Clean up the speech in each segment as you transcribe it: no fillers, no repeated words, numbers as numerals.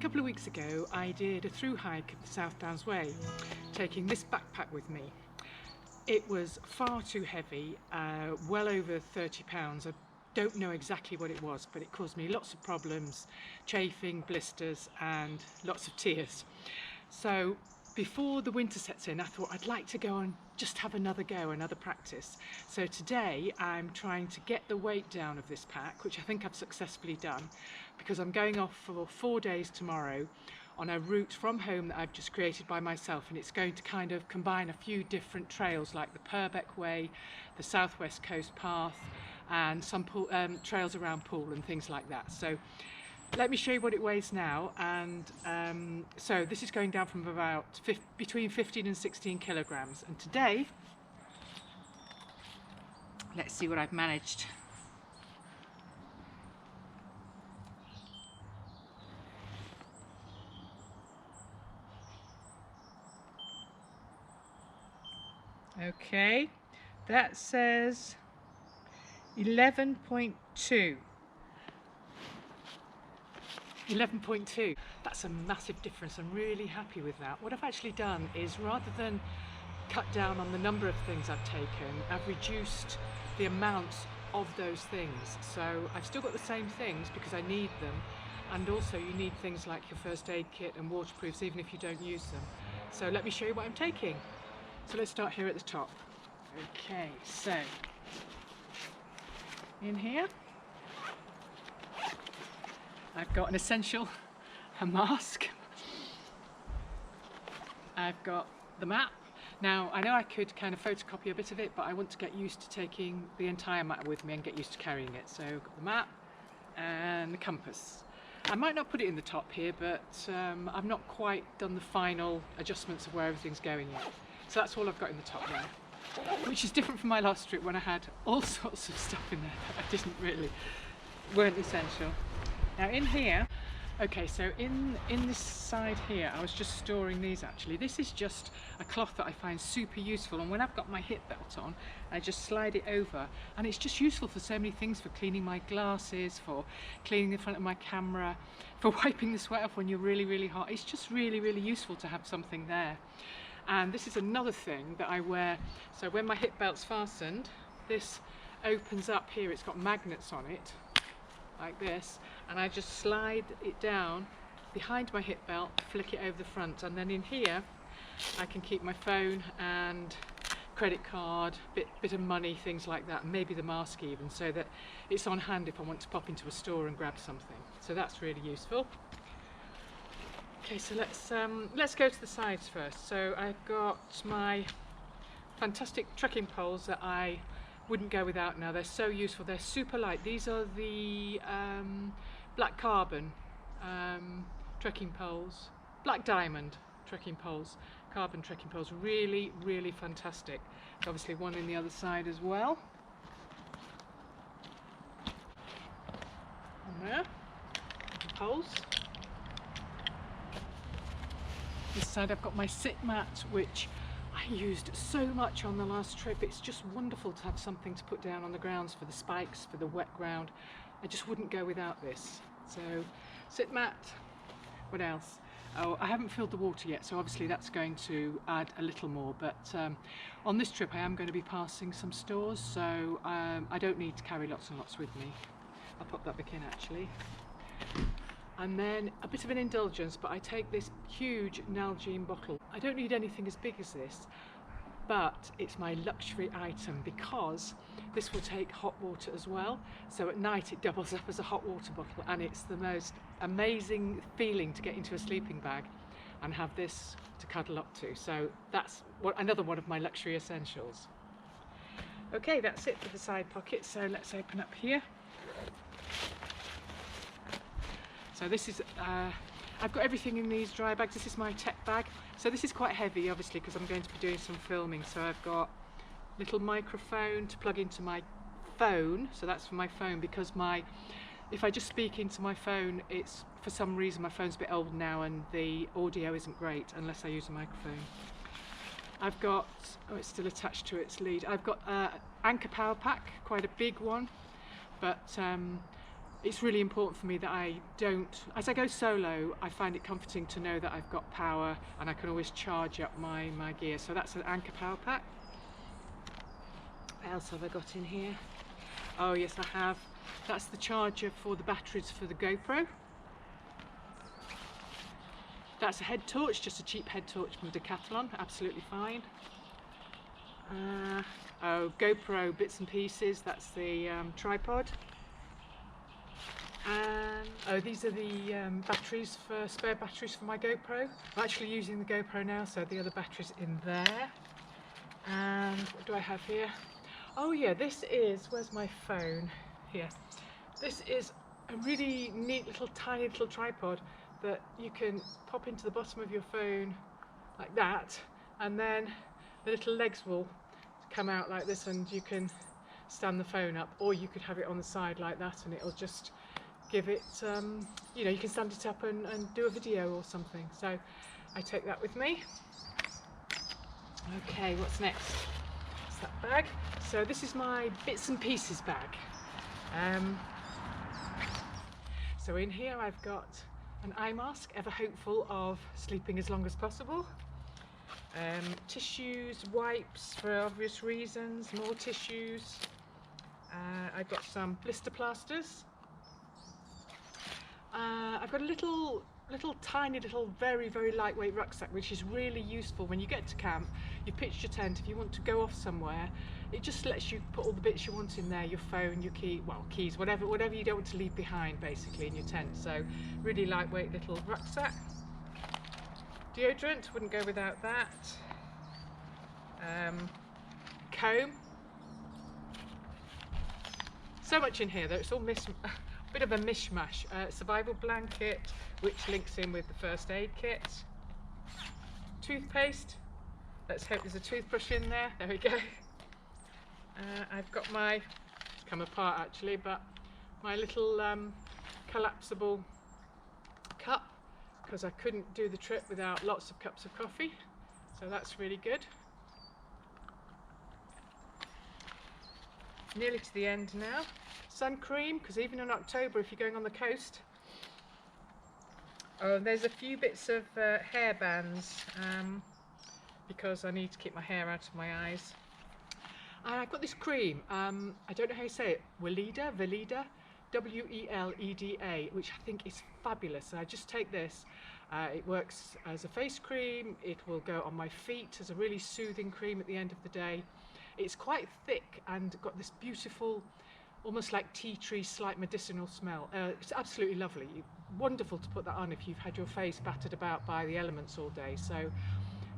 couple of weeks ago I did a through hike of the South Downs Way, taking this backpack with me. It was far too heavy, well over 30 pounds. I don't know exactly what it was, but it caused me lots of problems, chafing, blisters and lots of tears. So before the winter sets in, I thought I'd like to go and just have another go, another practice. So today I'm trying to get the weight down of this pack, which I think I've successfully done, because I'm going off for 4 days tomorrow on a route from home that I've just created by myself, and it's going to kind of combine a few different trails like the Purbeck Way, the Southwest Coast Path, and some trails around Poole and things like that. So let me show you what it weighs now. And so this is going down from about between 15 and 16 kilograms, and today let's see what I've managed. Okay, that says 11.2. 11.2. That's a massive difference. I'm really happy with that. What I've actually done is, rather than cut down on the number of things I've taken, I've reduced the amounts of those things. So I've still got the same things because I need them, and also you need things like your first aid kit and waterproofs even if you don't use them. So let me show you what I'm taking. So let's start here at the top. Okay, so in here I've got an essential, a mask. I've got the map. Now I know I could kind of photocopy a bit of it, but I want to get used to taking the entire map with me and get used to carrying it. So I've got the map and the compass. I might not put it in the top here, but I've not quite done the final adjustments of where everything's going yet. So that's all I've got in the top there, which is different from my last trip when I had all sorts of stuff in there that weren't essential. Now in here, okay, so in this side here, I was just storing these actually. This is just a cloth that I find super useful, and when I've got my hip belt on, I just slide it over, and it's just useful for so many things, for cleaning my glasses, for cleaning the front of my camera, for wiping the sweat off when you're really, really hot. It's just really, really useful to have something there. And this is another thing that I wear. So when my hip belt's fastened, this opens up here. It's got magnets on it, like this, and I just slide it down behind my hip belt, flick it over the front, and then in here I can keep my phone and credit card, bit of money, things like that, and maybe the mask even, so that it's on hand if I want to pop into a store and grab something. So that's really useful. Okay, so let's go to the sides first. So I've got my fantastic trekking poles that I wouldn't go without now. They're so useful. They're super light. These are the black carbon trekking poles, black diamond trekking poles, carbon trekking poles. Really, really fantastic. Obviously one in the other side as well. And there, the poles. This side I've got my sit mat, which I used so much on the last trip. It's just wonderful to have something to put down on the grounds for the spikes, for the wet ground. I just wouldn't go without this. So sit mat. What else? Oh, I haven't filled the water yet, so obviously that's going to add a little more, but on this trip I am going to be passing some stores, so I don't need to carry lots and lots with me. I'll pop that back in actually. And then a bit of an indulgence, but I take this huge Nalgene bottle. I don't need anything as big as this, but it's my luxury item because this will take hot water as well. So at night it doubles up as a hot water bottle, and it's the most amazing feeling to get into a sleeping bag and have this to cuddle up to. So that's another one of my luxury essentials. Okay, that's it for the side pockets. So let's open up here. So this is, I've got everything in these dry bags. This is my tech bag. So this is quite heavy, obviously, because I'm going to be doing some filming. So I've got a little microphone to plug into my phone. So that's for my phone, because if I just speak into my phone, it's, for some reason, my phone's a bit old now and the audio isn't great unless I use a microphone. I've got, oh, it's still attached to its lead. I've got Anchor power pack, quite a big one, but it's really important for me that I don't, as I go solo, I find it comforting to know that I've got power and I can always charge up my gear. So that's an Anchor power pack. What else have I got in here? Oh yes, I have. That's the charger for the batteries for the GoPro. That's a head torch, just a cheap head torch from Decathlon, absolutely fine. Oh, GoPro bits and pieces, that's the tripod. And oh, these are the batteries for spare batteries for my GoPro. I'm actually using the GoPro now, so the other batteries in there. And what do I have here? Oh yeah, this is, where's my phone? Here. This is a really neat little tiny little tripod that you can pop into the bottom of your phone like that, and then the little legs will come out like this and you can stand the phone up, or you could have it on the side like that and it'll just give it, you know, you can stand it up and do a video or something. So I take that with me. Okay, what's next? It's that bag. So this is my bits and pieces bag. So in here I've got an eye mask, ever hopeful of sleeping as long as possible. Tissues, wipes for obvious reasons, more tissues. I've got some blister plasters. I've got a little tiny little very lightweight rucksack, which is really useful when you get to camp. You pitched your tent, if you want to go off somewhere, it just lets you put all the bits you want in there, your phone, your keys, whatever you don't want to leave behind basically in your tent. So really lightweight little rucksack. Deodorant, wouldn't go without that. Comb. So much in here though, it's all bit of a mishmash. Survival blanket, which links in with the first aid kit. Toothpaste. Let's hope there's a toothbrush in there. There we go. I've got my, it's come apart actually, but my little collapsible cup, because I couldn't do the trip without lots of cups of coffee. So that's really good. Nearly to the end now. Sun cream, because even in October, if you're going on the coast, oh, there's a few bits of hair bands, because I need to keep my hair out of my eyes. And I've got this cream, I don't know how you say it, Weleda, W-E-L-E-D-A, which I think is fabulous. And I just take this, it works as a face cream, it will go on my feet as a really soothing cream at the end of the day. It's quite thick and got this beautiful, almost like tea tree, slight medicinal smell. It's absolutely lovely. Wonderful to put that on if you've had your face battered about by the elements all day. So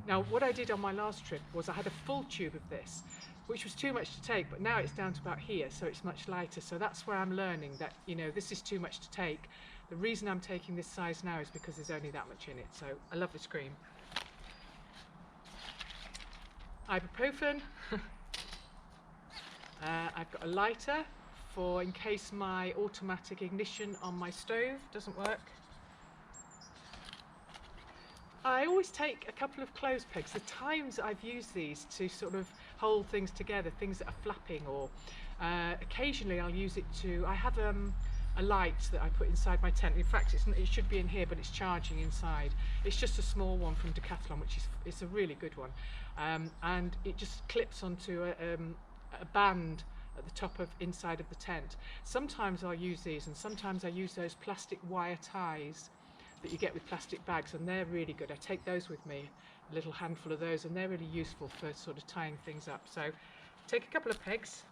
now what I did on my last trip was I had a full tube of this, which was too much to take, but now it's down to about here, so it's much lighter. So that's where I'm learning that, you know, this is too much to take. The reason I'm taking this size now is because there's only that much in it. So I love this cream. Ibuprofen. I've got a lighter for in case my automatic ignition on my stove doesn't work. I always take a couple of clothes pegs. The times I've used these to sort of hold things together, things that are flapping, or occasionally I'll use it to, I have a light that I put inside my tent. In fact, it should be in here, but it's charging inside. It's just a small one from Decathlon, which is, it's a really good one. And it just clips onto a band at the top of inside of the tent. Sometimes I'll use these, and sometimes I use those plastic wire ties that you get with plastic bags, and they're really good. I take those with me, a little handful of those, and they're really useful for sort of tying things up. So take a couple of pegs,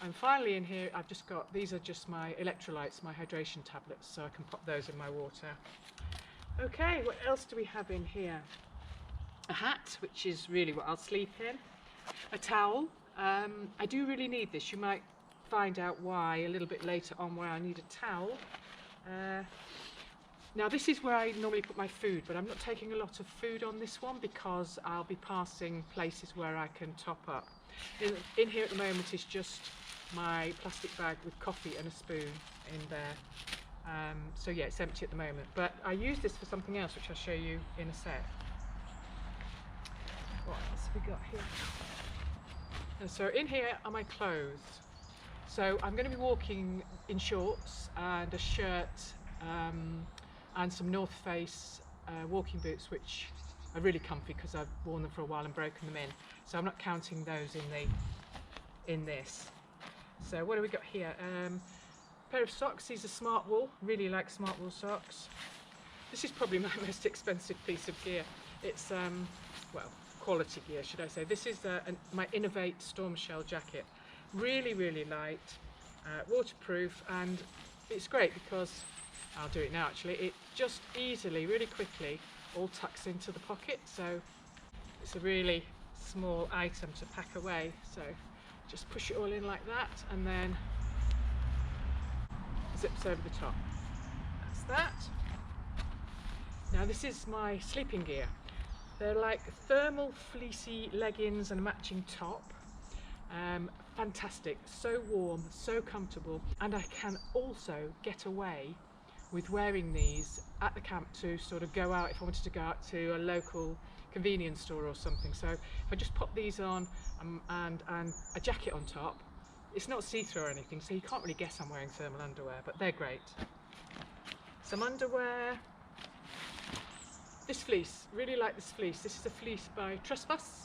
and finally in here I've just got, these are just my electrolytes, my hydration tablets, so I can pop those in my water. Okay, what else do we have in here? A hat, which is really what I'll sleep in. A towel. I do really need this. You might find out why a little bit later on, where I need a towel. Now this is where I normally put my food, but I'm not taking a lot of food on this one because I'll be passing places where I can top up. In here at the moment is just my plastic bag with coffee and a spoon in there. So yeah, it's empty at the moment, but I use this for something else, which I'll show you in a sec. What else have we got here? And so in here are my clothes. So I'm going to be walking in shorts and a shirt and some North Face walking boots, which are really comfy because I've worn them for a while and broken them in. So I'm not counting those in this. So what do we got here? Pair of socks. These are Smart Wool. Really like Smart Wool socks. This is probably my most expensive piece of gear. It's well, quality gear, should I say. This is my Innovate Storm Shell jacket. Really, really light, waterproof, and it's great because I'll do it now actually. It just easily, really quickly, all tucks into the pocket. So it's a really small item to pack away. So just push it all in like that, and then zips over the top. That's that. Now this is my sleeping gear. They're like thermal fleecy leggings and a matching top. Fantastic, so warm, so comfortable, and I can also get away with wearing these at the camp to sort of go out if I wanted to go out to a local convenience store or something. So if I just pop these on and a jacket on top, it's not see-through or anything, so you can't really guess I'm wearing thermal underwear, but they're great. Some underwear. This fleece, really like this fleece. This is a fleece by Trespass.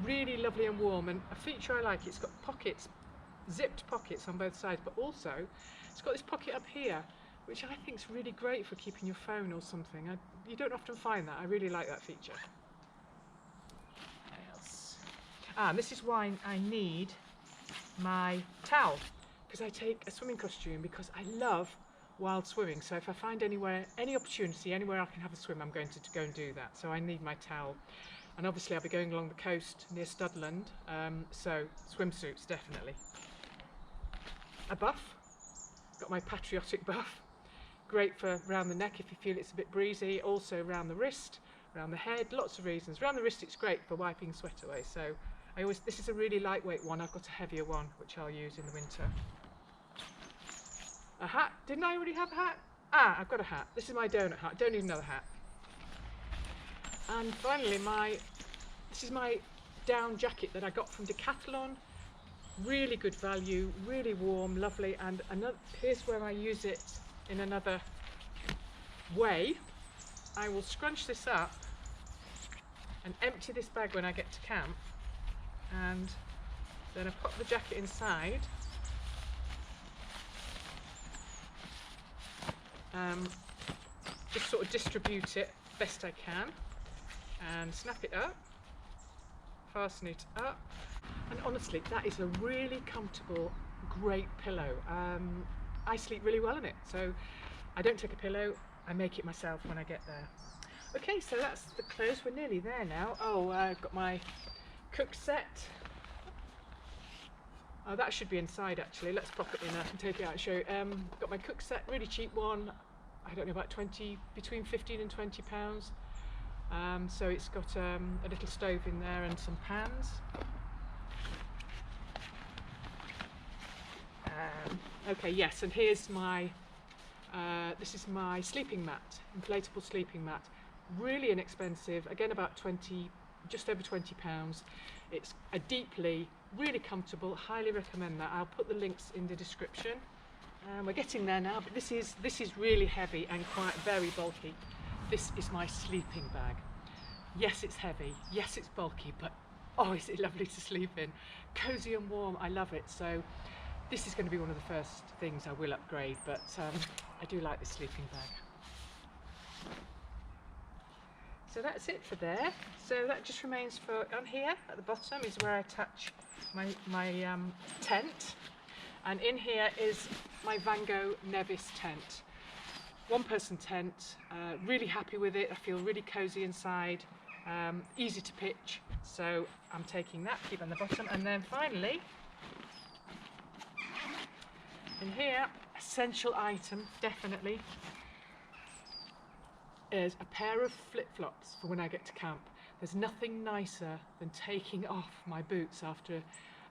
Really lovely and warm, and a feature I like, it's got pockets, zipped pockets on both sides, but also it's got this pocket up here, which I think is really great for keeping your phone or something. You don't often find that. I really like that feature. What else? And this is why I need my towel, because I take a swimming costume because I love wild swimming. So if I find anywhere, any opportunity, anywhere I can have a swim, I'm going to go and do that. So I need my towel. And obviously I'll be going along the coast near Studland, so swimsuits definitely. A buff, got my patriotic buff, great for around the neck if you feel it's a bit breezy, also around the wrist, around the head, lots of reasons. Around the wrist it's great for wiping sweat away, so this is a really lightweight one. I've got a heavier one which I'll use in the winter. A hat, didn't I already have a hat? Ah, I've got a hat. This is my donut hat, don't need another hat. And finally, this is my down jacket that I got from Decathlon. Really good value, really warm, lovely. And here's where I use it in another way. I will scrunch this up and empty this bag when I get to camp. And then I pop the jacket inside. Just sort of distribute it best I can. And snap it up, fasten it up, and honestly that is a really comfortable, great pillow. I sleep really well in it, so I don't take a pillow, I make it myself when I get there. Okay, so that's the clothes, we're nearly there now. Oh, I've got my cook set. Oh, that should be inside actually. Let's pop it in and take it out and show you. Got my cook set, really cheap one. I don't know, about between 15 and 20 pounds. So it's got a little stove in there and some pans. Okay, yes, and here's my, this is my sleeping mat, inflatable sleeping mat. Really inexpensive, again about 20, just over 20 pounds. It's a deeply, really comfortable, highly recommend that. I'll put the links in the description. We're getting there now, but this is really heavy and quite very bulky. This is my sleeping bag. Yes, it's heavy, yes, it's bulky, but oh, is it lovely to sleep in. Cozy and warm, I love it. So this is going to be one of the first things I will upgrade, but I do like this sleeping bag. So that's it for there. So that just remains for, on here at the bottom is where I attach my tent. And in here is my Van Gogh Nevis tent. One person tent, really happy with it. I feel really cozy inside, easy to pitch. So I'm taking that, keep it on the bottom. And then finally, in here, essential item, definitely, is a pair of flip-flops for when I get to camp. There's nothing nicer than taking off my boots after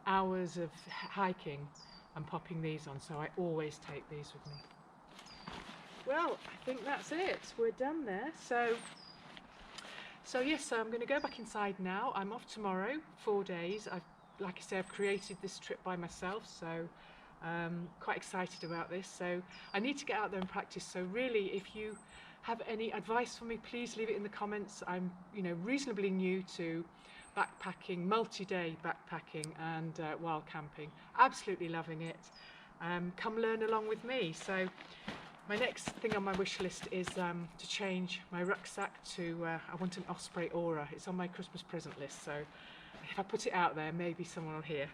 hours of hiking and popping these on, so I always take these with me. Well, I think that's it. We're done there. So yes, so I'm going to go back inside now. I'm off tomorrow, 4 days. I've like I say, I've created this trip by myself, so quite excited about this. So I need to get out there and practice. So really, if you have any advice for me, please leave it in the comments. I'm, reasonably new to backpacking, multi-day backpacking and wild camping. Absolutely loving it. Come learn along with me. So my next thing on my wish list is to change my rucksack to, I want an Osprey Aura. It's on my Christmas present list, so if I put it out there, maybe someone will hear.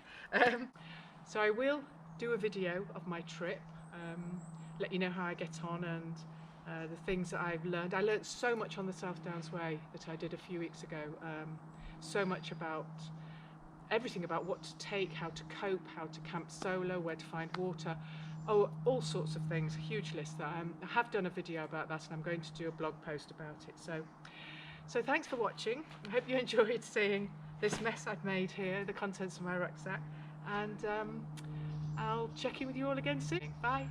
So I will do a video of my trip, let you know how I get on and the things that I've learned. I learned so much on the South Downs Way that I did a few weeks ago. So much about everything about what to take, how to cope, how to camp solo, where to find water, all sorts of things. A huge list that I have done a video about that, and I'm going to do a blog post about it. So thanks for watching. I hope you enjoyed seeing this mess I've made here, the contents of my rucksack, and I'll check in with you all again soon. Bye.